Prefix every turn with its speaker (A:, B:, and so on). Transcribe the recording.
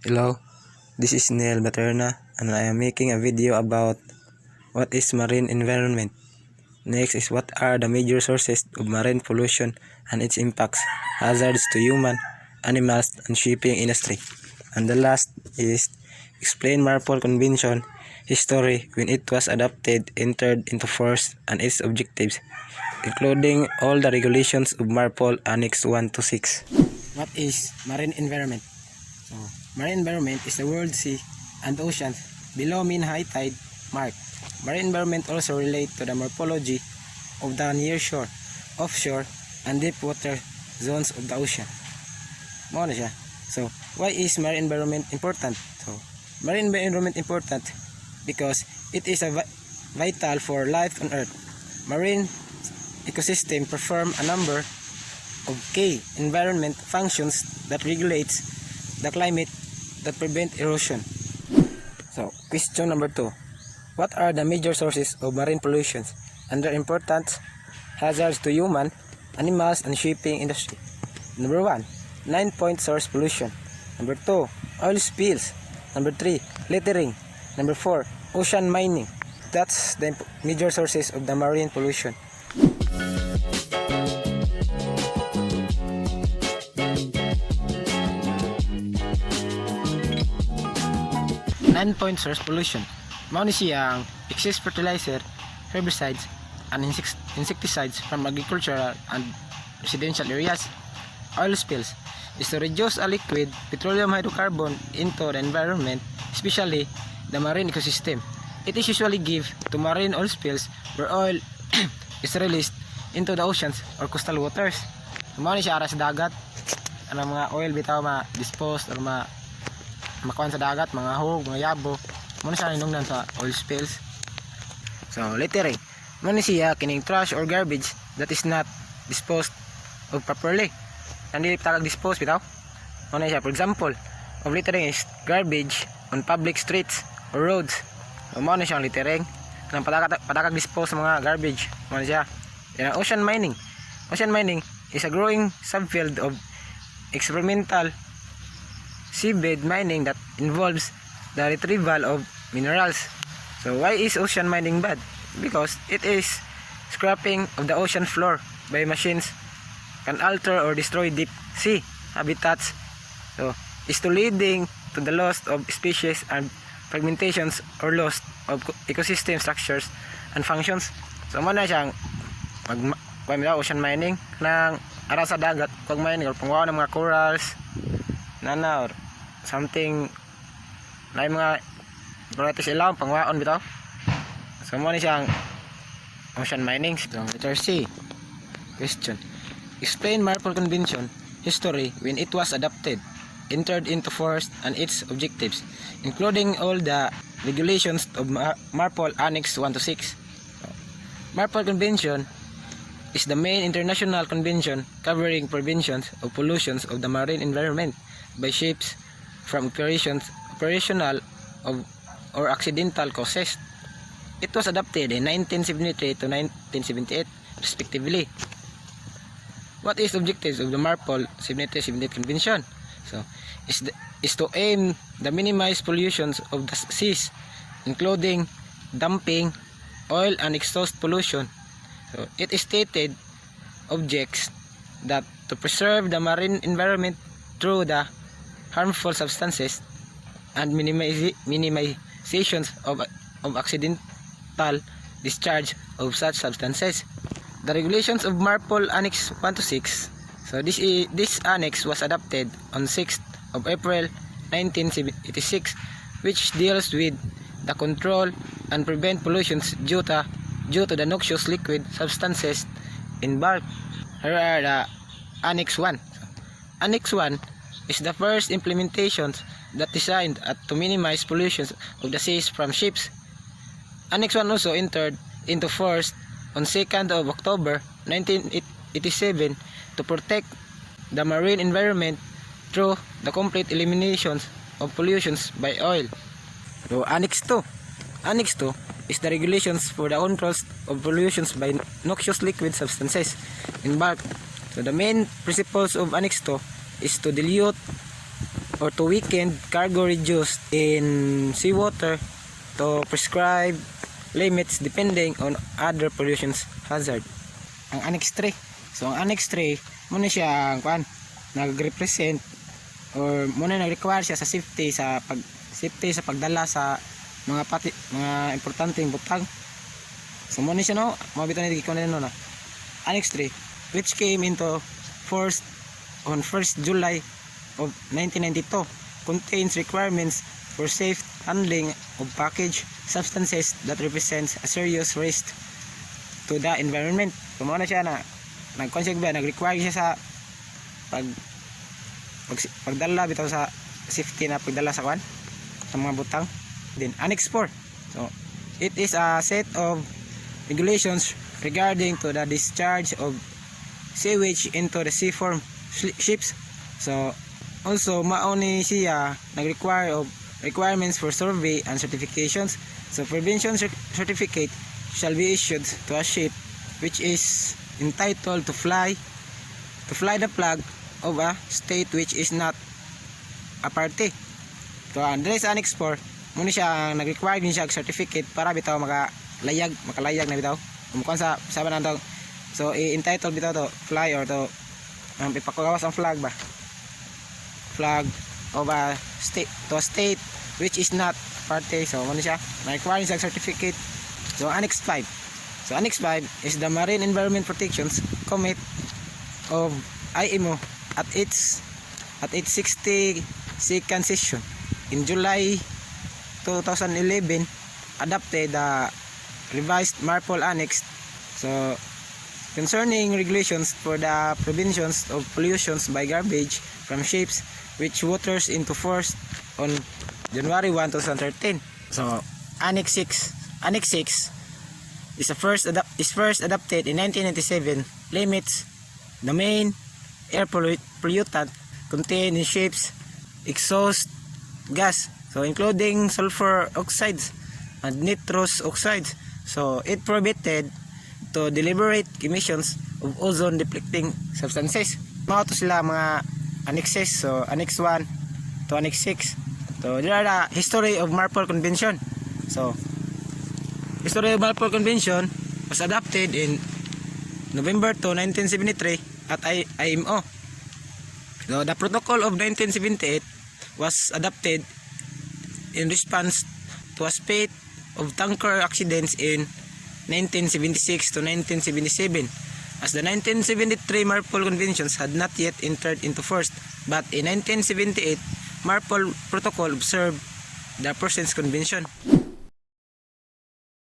A: Hello, this is Neil Baterna and I am making a video about what is marine environment. Next is what are the major sources of marine pollution and its impacts, hazards to human, animals, and shipping industry. And the last is explain MARPOL Convention, history when it was adopted, entered into force, and its objectives, including all the regulations of MARPOL Annex 1 to 6.
B: What is marine environment? So, marine environment is the world, sea, and oceans below mean high tide mark. Marine environment also relate to the morphology of the near shore, offshore, and deep water zones of the ocean. Mo na siya. So, why is marine environment important? So, marine environment important because it is a vital for life on Earth. Marine ecosystem perform a number of key environment functions that regulates the climate that prevent erosion. So, question number 2. What are the major sources of marine pollution and their importance, hazards to human, animals, and shipping industry? Number 1. 9-point source pollution. Number 2. Oil spills. Number 3. Littering. Number 4. Ocean mining. That's the major sources of the marine pollution. Nine-point source pollution. Mao ni siyang excess fertilizer, herbicides, and insecticides from agricultural and residential areas. Oil spills is to reduce a liquid petroleum hydrocarbon into the environment, especially the marine ecosystem. It is usually given to marine oil spills where oil is released into the oceans or coastal waters. Mao ni siya ara sa dagat. Ang mga oil bitaw ma-dispose or makuha sa dagat, mga hug, mga yabo, muna siya hinungdan sa oil spills. So, littering, muna siya kining trash or garbage that is not disposed of properly. Hindi dispose bitaw. Muna siya, for example, of littering is garbage on public streets or roads. So, muna siya littering. Nang patakag dispose sa mga garbage, muna siya. Yan, ocean mining. Ocean mining is a growing subfield of experimental seabed mining that involves the retrieval of minerals. So why is ocean mining bad? Because it is scrapping of the ocean floor by machines can alter or destroy deep sea habitats. So is to leading to the loss of species and fragmentations or loss of ecosystem structures and functions. So mo na siyang ocean mining ng ara sa dagat, pag mining or pangwawa ng mga corals nana or something na mga varieties ilang pangwaon bitaw. So mo ni siyang ocean mining. So letter C. Question. Explain MARPOL Convention, history when it was adopted, entered into force, and its objectives, including all the regulations of MARPOL Annex 1 to 6. MARPOL Convention is the main international convention covering preventions of pollutions of the marine environment by ships from operational or accidental causes. It was adopted in 1973 to 1978 respectively. What is the objectives of the MARPOL 73-78 Convention? So, is to aim to minimize pollutions of the seas, including dumping, oil and exhaust pollution. So, it is stated objects that to preserve the marine environment through the harmful substances and minimizations of accidental discharge of such substances. The regulations of MARPOL Annex 1 to 6. So this annex was adopted on 6th of April 1986, which deals with the control and prevent pollutions due to the noxious liquid substances in bulk. Here are the Annex 1. Annex 1 is the first implementation that designed to minimize pollution of the seas from ships. Annex 1 also entered into force on 2nd of October 1987 to protect the marine environment through the complete elimination of pollutions by oil. So Annex 2. Annex 2 is the regulations for the controls of pollutions by noxious liquid substances in bulk. So the main principles of Annex 2 is to dilute or to weaken cargo reduced in seawater to prescribe limits depending on other pollution hazard. Ang Annex 3. So ang Annex 3 muna siya ang nag-represent or muna nag-require siya sa safety sa pagdala sa mga importanteng butang. So muna siya no, mabito na gikon na no. Annex 3 which came into force on 1st July of 1992 contains requirements for safe handling of packaged substances that represents a serious risk to the environment. So muna siya na nag-require siya sa pagdala bitaw sa safety na pagdala sa mga butang. Then Annex 4. So it is a set of regulations regarding to the discharge of sewage into the seaform ships. So also mauni siya nag-require of requirements for survey and certifications. So prevention certificate shall be issued to a ship which is entitled to fly the flag of a state which is not a party. So there is Annex 4 muna siya nag-require din siya certificate para bitaw makalayag na bitaw kung sa saban nato. So entitled bitaw to fly or to ipakagawas ang flag of a state to a state which is not party. So muna siya na-require siya certificate. So Annex 5. So Annex 5 is the Marine Environment Protections Committee of IMO at its 62nd session in July 2011 adopted the revised MARPOL Annex. So concerning regulations for the prevention of pollutions by garbage from ships which waters into force on January 1, 2013. So Annex 6 is first adopted in 1997, limits the main air pollutant contained in ships exhaust gas, so including sulfur oxides and nitrous oxides. So it prohibited to deliberate emissions of ozone depleting substances. Mga to sila mga annexes. So Annex 1 to Annex 6. So there are the history of MARPOL Convention. So history of MARPOL Convention was adopted in November 2, 1973 at IMO. So the Protocol of 1978 was adopted in response to a spate of tanker accidents in 1976 to 1977, as the 1973 MARPOL Conventions had not yet entered into force, but in 1978 MARPOL Protocol observed the Presence Convention.